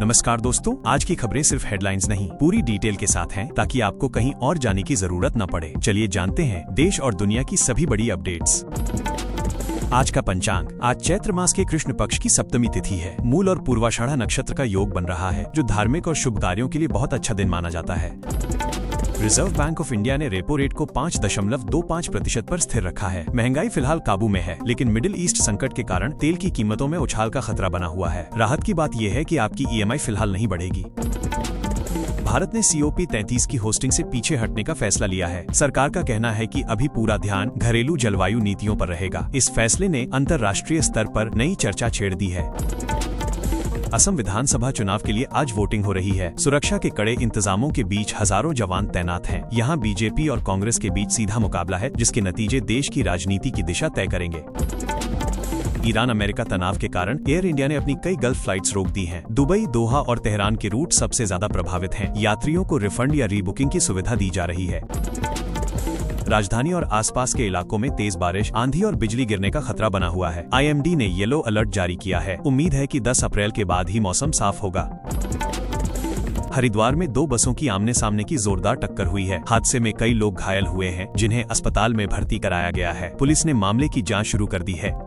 नमस्कार दोस्तों, आज की खबरें सिर्फ हेडलाइंस नहीं, पूरी डिटेल के साथ हैं ताकि आपको कहीं और जाने की जरूरत न पड़े। चलिए जानते हैं देश और दुनिया की सभी बड़ी अपडेट्स। आज का पंचांग। आज चैत्र मास के कृष्ण पक्ष की सप्तमी तिथि है। मूल और पूर्वाषाढ़ा नक्षत्र का योग बन रहा है, जो धार्मिक और शुभ कार्यों के लिए बहुत अच्छा दिन माना जाता है। रिजर्व बैंक ऑफ इंडिया ने रेपो रेट को 5.25% पर स्थिर रखा है। महंगाई फिलहाल काबू में है, लेकिन मिडिल ईस्ट संकट के कारण तेल की कीमतों में उछाल का खतरा बना हुआ है। राहत की बात यह है कि आपकी EMI फिलहाल नहीं बढ़ेगी। भारत ने COP33 की होस्टिंग से पीछे हटने का फैसला लिया है। सरकार का कहना है कि अभी पूरा ध्यान घरेलू जलवायु नीतियों पर रहेगा। इस फैसले ने अंतर्राष्ट्रीय स्तर पर नई चर्चा छेड़ दी है। असम विधानसभा चुनाव के लिए आज वोटिंग हो रही है। सुरक्षा के कड़े इंतजामों के बीच हजारों जवान तैनात हैं। यहाँ बीजेपी और कांग्रेस के बीच सीधा मुकाबला है, जिसके नतीजे देश की राजनीति की दिशा तय करेंगे। ईरान अमेरिका तनाव के कारण एयर इंडिया ने अपनी कई गल्फ फ्लाइट्स रोक दी हैं। दुबई, दोहा और तेहरान के रूट सबसे ज्यादा प्रभावित हैं। यात्रियों को रिफंड या रीबुकिंग की सुविधा दी जा रही है। राजधानी और आसपास के इलाकों में तेज बारिश, आंधी और बिजली गिरने का खतरा बना हुआ है। IMD ने येलो अलर्ट जारी किया है। उम्मीद है कि 10 अप्रैल के बाद ही मौसम साफ होगा। हरिद्वार में 2 बसों की आमने सामने की जोरदार टक्कर हुई है। हादसे में कई लोग घायल हुए हैं, जिन्हें अस्पताल में भर्ती कराया गया है। पुलिस ने मामले की जांच शुरू कर दी है।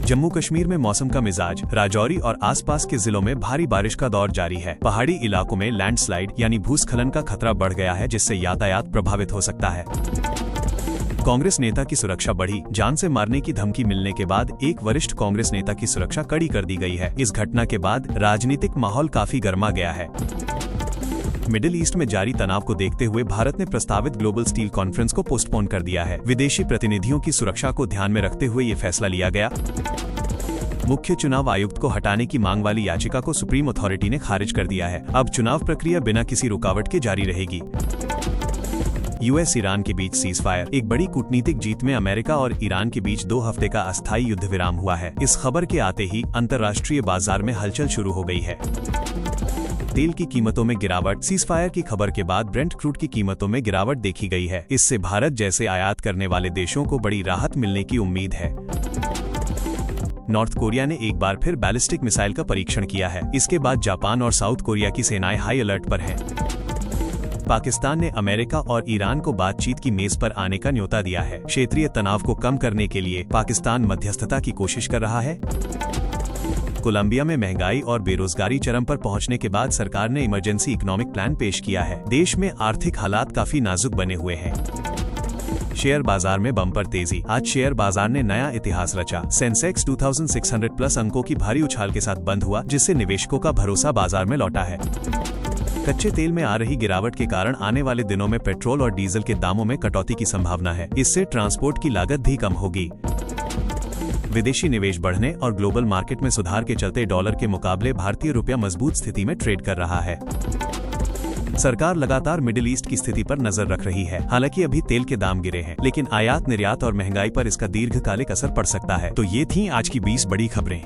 जम्मू कश्मीर में मौसम का मिजाज। राजौरी और आसपास के जिलों में भारी बारिश का दौर जारी है। पहाड़ी इलाकों में लैंडस्लाइड यानी भूस्खलन का खतरा बढ़ गया है, जिससे यातायात प्रभावित हो सकता है। कांग्रेस नेता की सुरक्षा बढ़ी। जान से मारने की धमकी मिलने के बाद एक वरिष्ठ कांग्रेस नेता की सुरक्षा कड़ी कर दी गई है। इस घटना के बाद राजनीतिक माहौल काफी गर्मा गया है। मिडिल ईस्ट में जारी तनाव को देखते हुए भारत ने प्रस्तावित ग्लोबल स्टील कॉन्फ्रेंस को पोस्टपोन कर दिया है। विदेशी प्रतिनिधियों की सुरक्षा को ध्यान में रखते हुए ये फैसला लिया गया। मुख्य चुनाव आयुक्त को हटाने की मांग वाली याचिका को सुप्रीम अथॉरिटी ने खारिज कर दिया है। अब चुनाव प्रक्रिया बिना किसी रुकावट के जारी रहेगी। US ईरान के बीच सीजफायर। एक बड़ी कूटनीतिक जीत में अमेरिका और ईरान के बीच 2 हफ्ते का अस्थायी युद्ध विराम हुआ है। इस खबर के आते ही अंतर्राष्ट्रीय बाजार में हलचल शुरू हो गई है। तेल की कीमतों में गिरावट। सीजफायर की खबर के बाद ब्रेंट क्रूड की कीमतों में गिरावट देखी गई है। इससे भारत जैसे आयात करने वाले देशों को बड़ी राहत मिलने की उम्मीद है। नॉर्थ कोरिया ने एक बार फिर बैलिस्टिक मिसाइल का परीक्षण किया है। इसके बाद जापान और साउथ कोरिया की सेनाएं हाई अलर्ट पर हैं। पाकिस्तान ने अमेरिका और ईरान को बातचीत की मेज पर आने का न्योता दिया है। क्षेत्रीय तनाव को कम करने के लिए पाकिस्तान मध्यस्थता की कोशिश कर रहा है। कोलंबिया में महंगाई और बेरोजगारी चरम पर पहुंचने के बाद सरकार ने इमरजेंसी इकोनॉमिक प्लान पेश किया है। देश में आर्थिक हालात काफी नाजुक बने हुए हैं। शेयर बाजार में बम्पर तेजी। आज शेयर बाजार ने नया इतिहास रचा। सेंसेक्स 2600 प्लस अंकों की भारी उछाल के साथ बंद हुआ, जिससे निवेशकों का भरोसा बाजार में लौटा है। कच्चे तेल में आ रही गिरावट के कारण आने वाले दिनों में पेट्रोल और डीजल के दामों में कटौती की संभावना है। इससे ट्रांसपोर्ट की लागत भी कम होगी। विदेशी निवेश बढ़ने और ग्लोबल मार्केट में सुधार के चलते डॉलर के मुकाबले भारतीय रुपया मजबूत स्थिति में ट्रेड कर रहा है। सरकार लगातार मिडिल ईस्ट की स्थिति पर नजर रख रही है। हालांकि अभी तेल के दाम गिरे हैं, लेकिन आयात निर्यात और महंगाई पर इसका दीर्घकालिक असर पड़ सकता है। तो ये थी आज की 20 बड़ी खबरें।